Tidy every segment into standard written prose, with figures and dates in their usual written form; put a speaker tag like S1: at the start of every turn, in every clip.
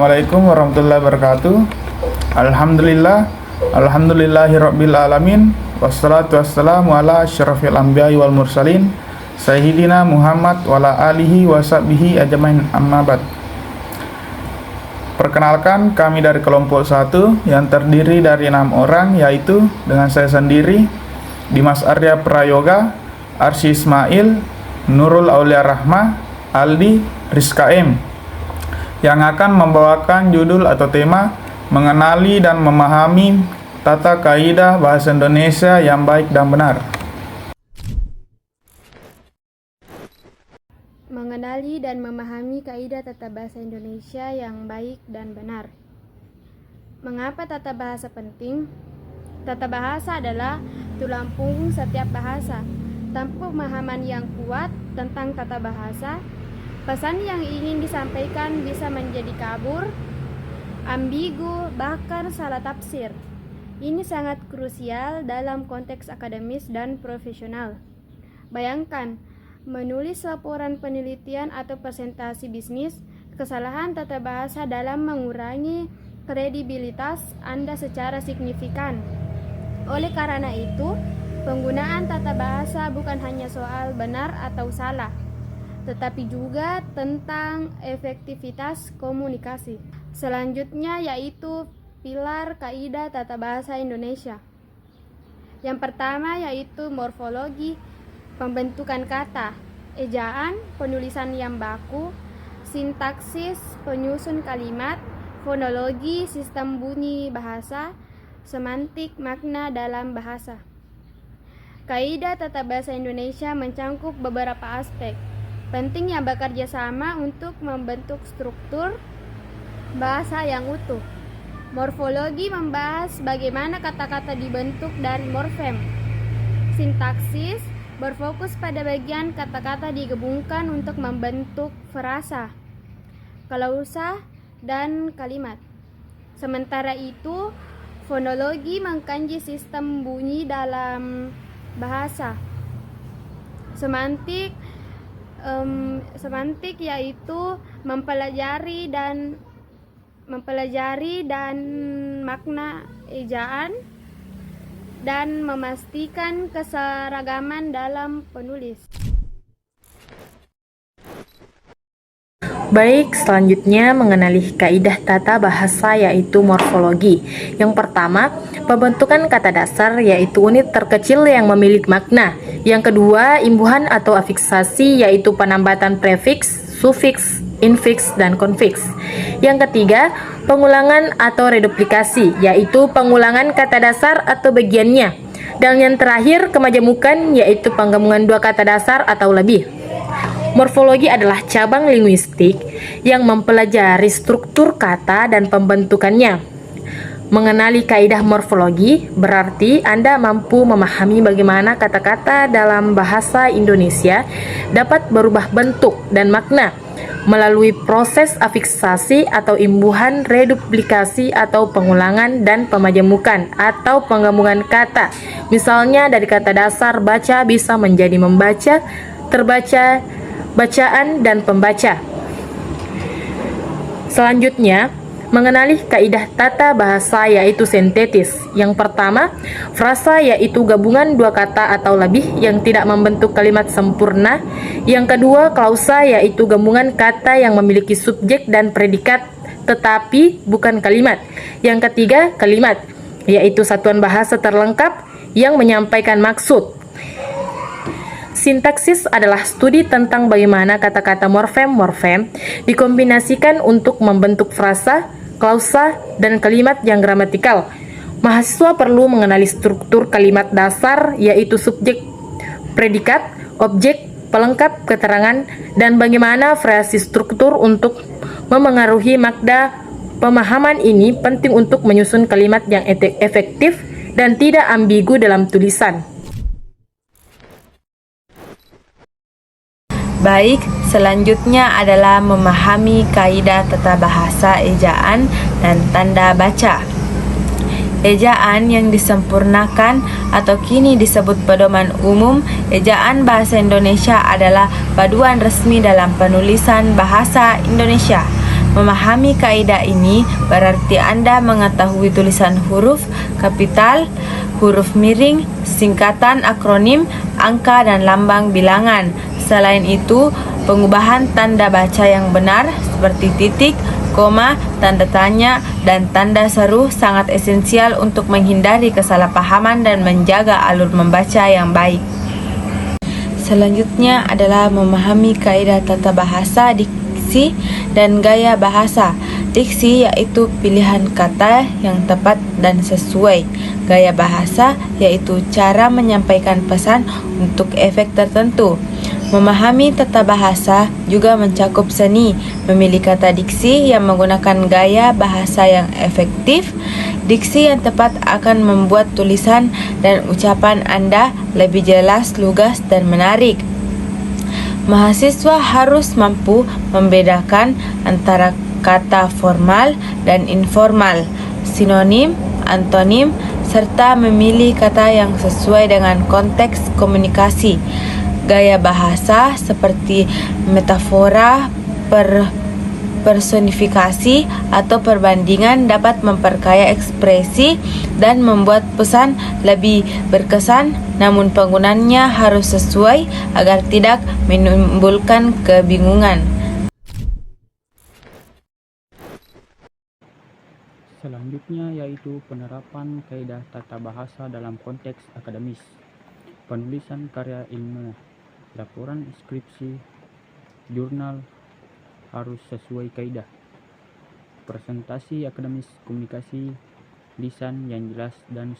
S1: Assalamualaikum warahmatullahi wabarakatuh. Alhamdulillahirabbil alamin. Wassalatu wassalamu ala asyrafil anbiya'i wal mursalin Sayyidina Muhammad wa ala alihi wa sahbihi ajmain, amma ba'd. Perkenalkan, kami dari kelompok 1 yang terdiri dari 6 orang, yaitu dengan saya sendiri, Dimas Arya Prayoga, Arsy Ismail, Nurul Aulia Rahmah, Aldi, Rizka M, yang akan membawakan judul atau tema mengenali dan memahami tata kaidah bahasa Indonesia yang baik dan benar.
S2: Mengenali dan memahami kaidah tata bahasa Indonesia yang baik dan benar. Mengapa tata bahasa penting? Tata bahasa adalah tulang punggung setiap bahasa. Tanpa pemahaman yang kuat tentang tata bahasa, pesan yang ingin disampaikan bisa menjadi kabur, ambigu, bahkan salah tafsir. Ini sangat krusial dalam konteks akademis dan profesional. Bayangkan, menulis laporan penelitian atau presentasi bisnis, kesalahan tata bahasa dalam mengurangi kredibilitas Anda secara signifikan. Oleh karena itu, penggunaan tata bahasa bukan hanya soal benar atau salah, tetapi juga tentang efektivitas komunikasi. Selanjutnya yaitu pilar kaidah tata bahasa Indonesia. Yang pertama yaitu morfologi, pembentukan kata, ejaan, penulisan yang baku, sintaksis, penyusun kalimat, fonologi, sistem bunyi bahasa, semantik, makna dalam bahasa. Kaidah tata bahasa Indonesia mencangkup beberapa aspek penting yang bekerja sama untuk membentuk struktur bahasa yang utuh. Morfologi membahas bagaimana kata-kata dibentuk dari morfem. Sintaksis berfokus pada bagian kata-kata digabungkan untuk membentuk frasa, klausa, dan kalimat. Sementara itu, fonologi mengkaji sistem bunyi dalam bahasa. Semantik yaitu mempelajari dan makna ejaan dan memastikan keseragaman dalam penulis.
S3: Baik, selanjutnya mengenali kaidah tata bahasa yaitu morfologi. Yang pertama, pembentukan kata dasar yaitu unit terkecil yang memiliki makna. Yang kedua, imbuhan atau afiksasi yaitu penambatan prefiks, sufiks, infiks, dan konfiks. Yang ketiga, pengulangan atau reduplikasi yaitu pengulangan kata dasar atau bagiannya. Dan yang terakhir, kemajemukan yaitu penggabungan dua kata dasar atau lebih. Morfologi adalah cabang linguistik yang mempelajari struktur kata dan pembentukannya. Mengenali kaidah morfologi berarti Anda mampu memahami bagaimana kata-kata dalam bahasa Indonesia dapat berubah bentuk dan makna melalui proses afiksasi atau imbuhan, reduplikasi atau pengulangan, dan pemajemukan atau penggabungan kata. Misalnya dari kata dasar baca bisa menjadi membaca, terbaca, bacaan, dan pembaca. Selanjutnya, mengenali kaidah tata bahasa yaitu sintetis. Yang pertama, frasa yaitu gabungan dua kata atau lebih yang tidak membentuk kalimat sempurna. Yang kedua, klausa yaitu gabungan kata yang memiliki subjek dan predikat tetapi bukan kalimat. Yang ketiga, kalimat yaitu satuan bahasa terlengkap yang menyampaikan maksud. Sintaksis adalah studi tentang bagaimana kata-kata morfem-morfem dikombinasikan untuk membentuk frasa, klausa, dan kalimat yang gramatikal. Mahasiswa perlu mengenali struktur kalimat dasar yaitu subjek, predikat, objek, pelengkap, keterangan, dan bagaimana frasi struktur untuk memengaruhi makna. Pemahaman ini penting untuk menyusun kalimat yang efektif dan tidak ambigu dalam tulisan. Baik, selanjutnya adalah memahami kaidah tata bahasa ejaan dan tanda baca. Ejaan yang disempurnakan atau kini disebut pedoman umum, ejaan bahasa Indonesia adalah paduan resmi dalam penulisan bahasa Indonesia. Memahami kaidah ini berarti Anda mengetahui tulisan huruf kapital, huruf miring, singkatan akronim, angka dan lambang bilangan. Selain itu, pengubahan tanda baca yang benar seperti titik, koma, tanda tanya, dan tanda seru sangat esensial untuk menghindari kesalahpahaman dan menjaga alur membaca yang baik. Selanjutnya adalah memahami kaidah tata bahasa, diksi, dan gaya bahasa. Diksi yaitu pilihan kata yang tepat dan sesuai. Gaya bahasa yaitu cara menyampaikan pesan untuk efek tertentu. Memahami tata bahasa juga mencakup seni, memilih kata diksi yang menggunakan gaya bahasa yang efektif. Diksi yang tepat akan membuat tulisan dan ucapan Anda lebih jelas, lugas, dan menarik. Mahasiswa harus mampu membedakan antara kata formal dan informal, sinonim, antonim, serta memilih kata yang sesuai dengan konteks komunikasi. Gaya bahasa seperti metafora, personifikasi, atau perbandingan dapat memperkaya ekspresi dan membuat pesan lebih berkesan, namun penggunaannya harus sesuai agar tidak menimbulkan kebingungan.
S4: Selanjutnya yaitu penerapan kaidah tata bahasa dalam konteks akademis. Penulisan karya ilmiah, laporan skripsi, jurnal harus sesuai kaidah. Presentasi akademis, komunikasi, lisan yang jelas dan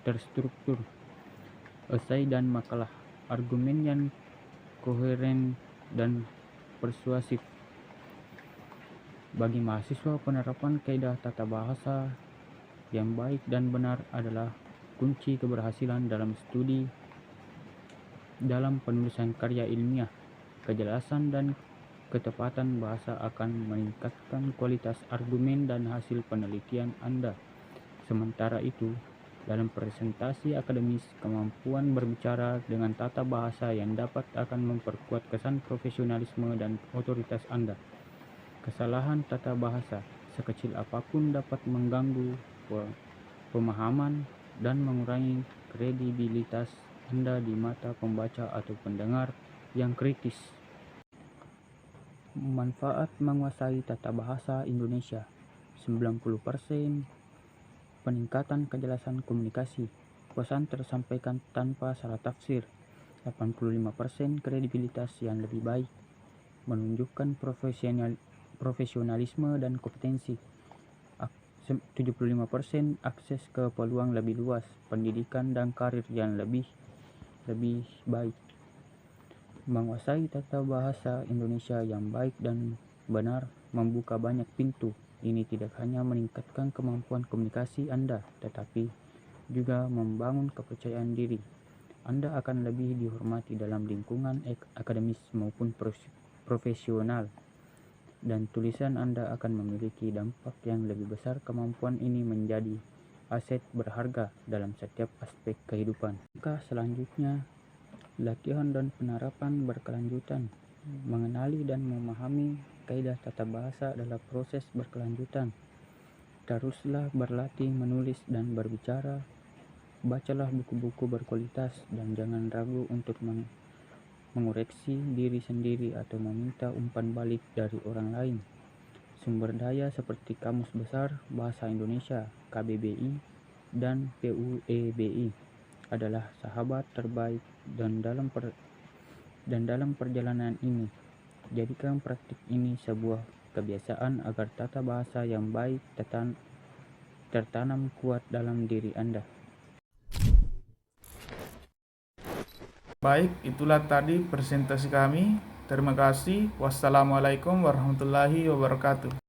S4: terstruktur, esai dan makalah, argumen yang koheren dan persuasif. Bagi mahasiswa, penerapan kaidah tata bahasa yang baik dan benar adalah kunci keberhasilan dalam studi. Dalam penulisan karya ilmiah, kejelasan dan ketepatan bahasa akan meningkatkan kualitas argumen dan hasil penelitian Anda. Sementara itu, dalam presentasi akademis, kemampuan berbicara dengan tata bahasa yang dapat akan memperkuat kesan profesionalisme dan otoritas Anda. Kesalahan tata bahasa sekecil apapun dapat mengganggu pemahaman dan mengurangi kredibilitas Anda di mata pembaca atau pendengar yang kritis. Manfaat menguasai tata bahasa Indonesia: 90% peningkatan kejelasan komunikasi, pesan tersampaikan tanpa salah tafsir, 85% kredibilitas yang lebih baik, menunjukkan profesionalisme dan kompetensi, 75% akses ke peluang lebih luas, pendidikan dan karir yang lebih baik. Menguasai tata bahasa Indonesia yang baik dan benar membuka banyak pintu. Ini tidak hanya meningkatkan kemampuan komunikasi Anda, tetapi juga membangun kepercayaan diri. Anda akan lebih dihormati dalam lingkungan akademis maupun profesional, dan tulisan Anda akan memiliki dampak yang lebih besar. Kemampuan ini menjadi aset berharga dalam setiap aspek kehidupan. Selanjutnya, latihan dan penerapan berkelanjutan. Mengenali dan memahami kaidah tata bahasa adalah proses berkelanjutan. Teruslah berlatih menulis dan berbicara. Bacalah buku-buku berkualitas dan jangan ragu untuk mengoreksi diri sendiri atau meminta umpan balik dari orang lain. Sumber daya seperti Kamus Besar Bahasa Indonesia (KBBI) dan PUEBI adalah sahabat terbaik dan dalam perjalanan ini, jadikan praktik ini sebuah kebiasaan agar tata bahasa yang baik tertanam kuat dalam diri Anda.
S1: Baik, itulah tadi presentasi kami. Terima kasih. Wassalamualaikum warahmatullahi wabarakatuh.